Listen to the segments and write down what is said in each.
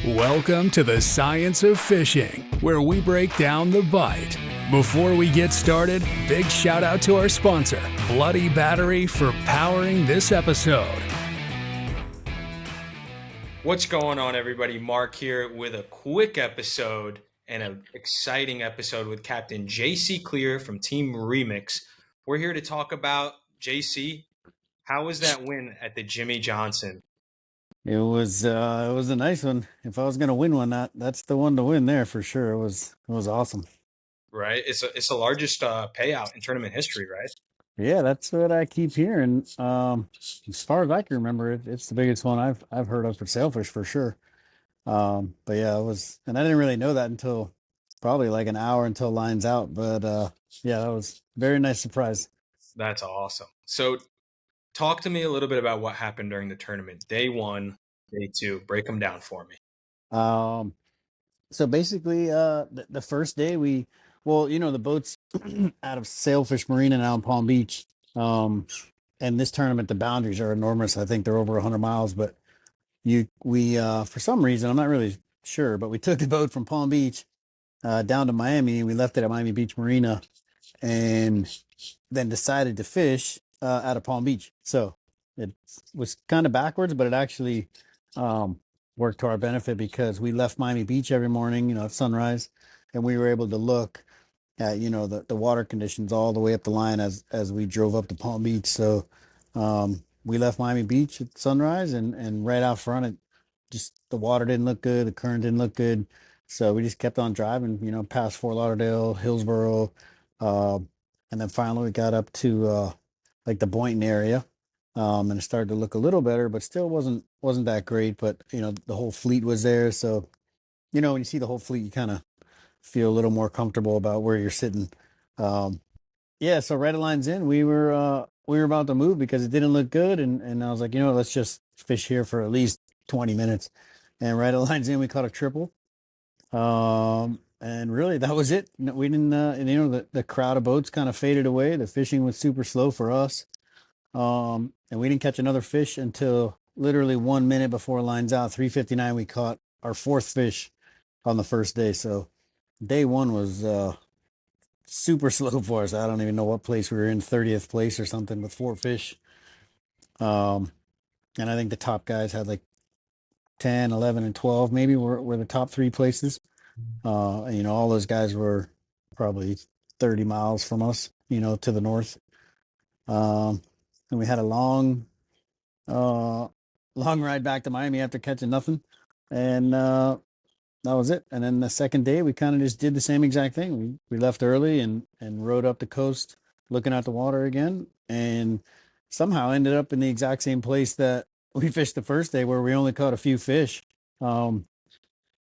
Welcome to the Science of Fishing, where we break down the bite. Before we get started, big shout out to our sponsor, Bloody Battery, for powering this episode. What's going on, everybody? Mark here with a quick episode and an exciting episode with Captain JC Cleare from Team REMIX. We're here to talk about, JC, how was that win at the Jimmy Johnson? It was a nice one. If I was gonna win one, that's the one to win there for sure. It was awesome. Right? It's the largest payout in tournament history, right? Yeah, that's what I keep hearing. As far as I can remember, it's the biggest one I've heard of for sailfish for sure. But yeah, it was, and I didn't really know that until probably like an hour until lines out. But yeah, that was a very nice surprise. That's awesome. So talk to me a little bit about what happened during the tournament. Day one, day two. Break them down for me. So basically, the first day the boats out of Sailfish Marina and out in Palm Beach. And this tournament, the boundaries are enormous. I think they're over 100 miles, but we for some reason, I'm not really sure, but we took the boat from Palm Beach, down to Miami, and we left it at Miami Beach Marina and then decided to fish, out of Palm Beach. So it was kind of backwards, but it actually, worked to our benefit because we left Miami Beach every morning, at sunrise, and we were able to look at, the water conditions all the way up the line as we drove up to Palm Beach. So we left Miami Beach at sunrise, and right out front, the water didn't look good, the current didn't look good. So we just kept on driving, past Fort Lauderdale, Hillsboro, and then finally we got up to like the Boynton area. And it started to look a little better, but still wasn't that great. But the whole fleet was there, so when you see the whole fleet, you kind of feel a little more comfortable about where you're sitting. Yeah, so right at lines in, we were about to move because it didn't look good, and I was like, let's just fish here for at least 20 minutes. And right at lines in, we caught a triple. And really that was it. We didn't, and the crowd of boats kind of faded away. The fishing was super slow for us. And we didn't catch another fish until literally 1 minute before lines out, 3:59. We caught our fourth fish on the first day. So day one was super slow for us. I don't even know what place we were in, 30th place or something with four fish. And I think the top guys had like 10, 11, and 12 maybe were the top three places. And, all those guys were probably 30 miles from us, to the north. And we had a long ride back to Miami after catching nothing. And that was it. And then the second day, we kind of just did the same exact thing. We left early and rode up the coast looking at the water again, and somehow ended up in the exact same place that we fished the first day, where we only caught a few fish.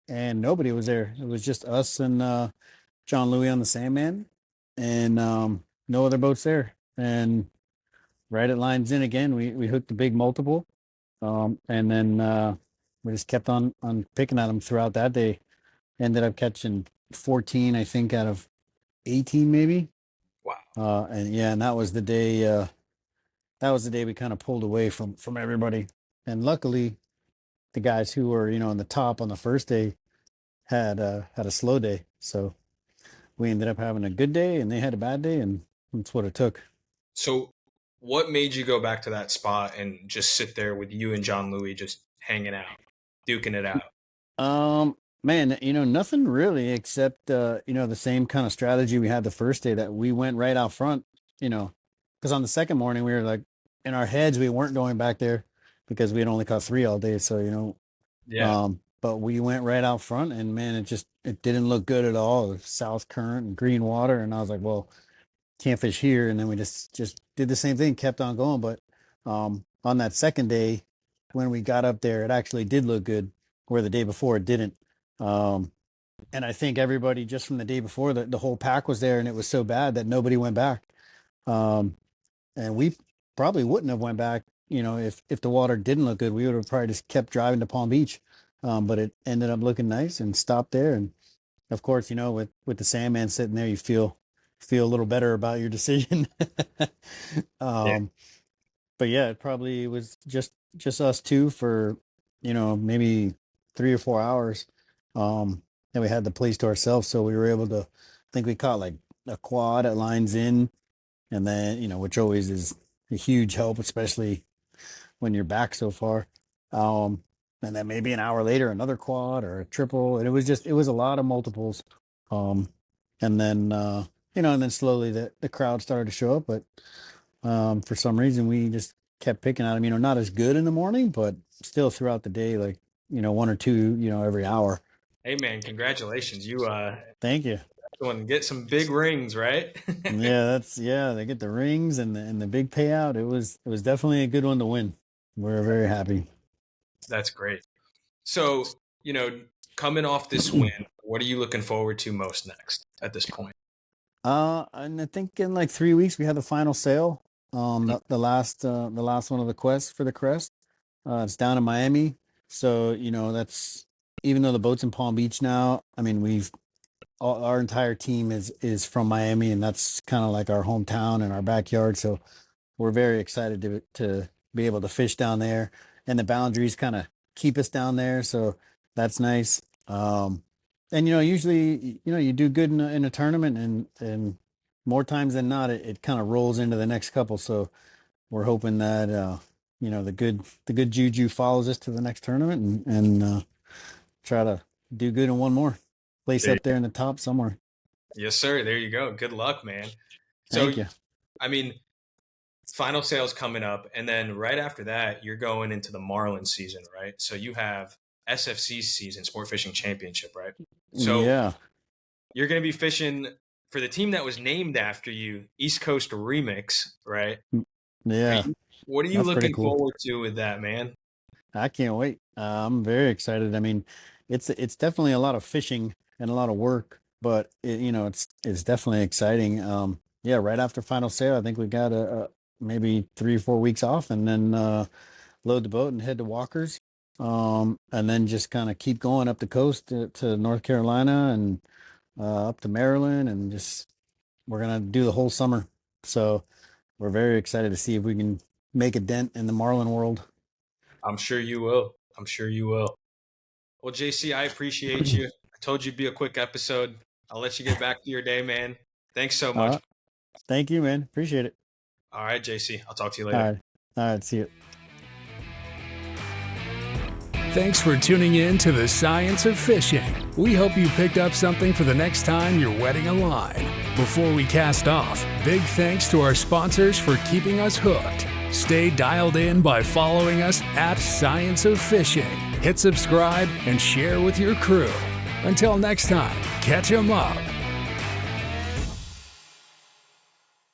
And nobody was there. It was just us and John Louis on the Sandman, and no other boats there. And right at lines in again, we hooked the big multiple, and then we just kept on picking at them throughout that day. Ended up catching 14, I think, out of 18 maybe. Wow. And that was the day. That was the day we kind of pulled away from everybody. And luckily, the guys who were on the top on the first day had a slow day. So we ended up having a good day, and they had a bad day, and that's what it took. So what made you go back to that spot and just sit there with you and John Louis just hanging out, duking it out? Man, nothing really except the same kind of strategy we had the first day, that we went right out front, because on the second morning we were like, in our heads we weren't going back there because we had only caught three all day. So Yeah. but we went right out front, and man, it didn't look good at all. South current and green water, and I was like, well, can't fish here. And then we just did the same thing, kept on going. But on that second day, when we got up there, it actually did look good, where the day before it didn't. And I think everybody, just from the day before, the whole pack was there, and it was so bad that nobody went back. And we probably wouldn't have went back, if the water didn't look good. We would have probably just kept driving to Palm Beach. But it ended up looking nice and stopped there. And of course, with the Sandman sitting there, you feel a little better about your decision. Yeah. But yeah, it probably was just us two for, maybe 3 or 4 hours. And we had the place to ourselves, so we were able to. I think we caught like a quad at lines in, and then which always is a huge help, especially when you're back so far. And then maybe an hour later, another quad or a triple, and it was a lot of multiples. Um, and then and then slowly the crowd started to show up, but for some reason we just kept picking at them. Not as good in the morning, but still throughout the day, like one or two, every hour. Hey man, congratulations! You Thank you. get some big rings, right? Yeah, they get the rings and the big payout. It was definitely a good one to win. We're very happy. That's great. So, coming off this win, what are you looking forward to most next at this point? And I think in like 3 weeks we have the final sale. The last one of the quest for the crest. It's down in Miami. So, that's, even though the boat's in Palm Beach now, I mean, our entire team is from Miami, and that's kind of like our hometown and our backyard. So we're very excited to be able to fish down there, and the boundaries kind of keep us down there. So that's nice. And usually, you do good in a tournament, and more times than not, it kind of rolls into the next couple. So we're hoping that the good juju follows us to the next tournament, and try to do good in one more place up there in the top somewhere. Yes, sir. There you go. Good luck, man. Thank you. I mean, final sales coming up, and then right after that, you're going into the Marlin season, right? So you have SFC's season, Sport Fishing Championship, right? So yeah, you're going to be fishing for the team that was named after you, East Coast Remix, right? Yeah. What are you looking forward to with that, man? I can't wait. I'm very excited. I mean, it's definitely a lot of fishing and a lot of work, but it's definitely exciting. Yeah, right after final sale, I think we got maybe 3 or 4 weeks off, and then load the boat and head to Walker's, and then just kind of keep going up the coast to North Carolina and up to Maryland, and just we're gonna do the whole summer. So we're very excited to see if we can make a dent in the Marlin world. I'm sure you will. I'm sure you will. Well, JC, I appreciate you. I told you it'd be a quick episode. I'll let you get back to your day, man. Thanks so much. Thank you, man. Appreciate it. All right, JC. I'll talk to you later. All right. See you. Thanks for tuning in to The Science of Fishing. We hope you picked up something for the next time you're wetting a line. Before we cast off, big thanks to our sponsors for keeping us hooked. Stay dialed in by following us at Science of Fishing. Hit subscribe and share with your crew. Until next time, catch 'em up.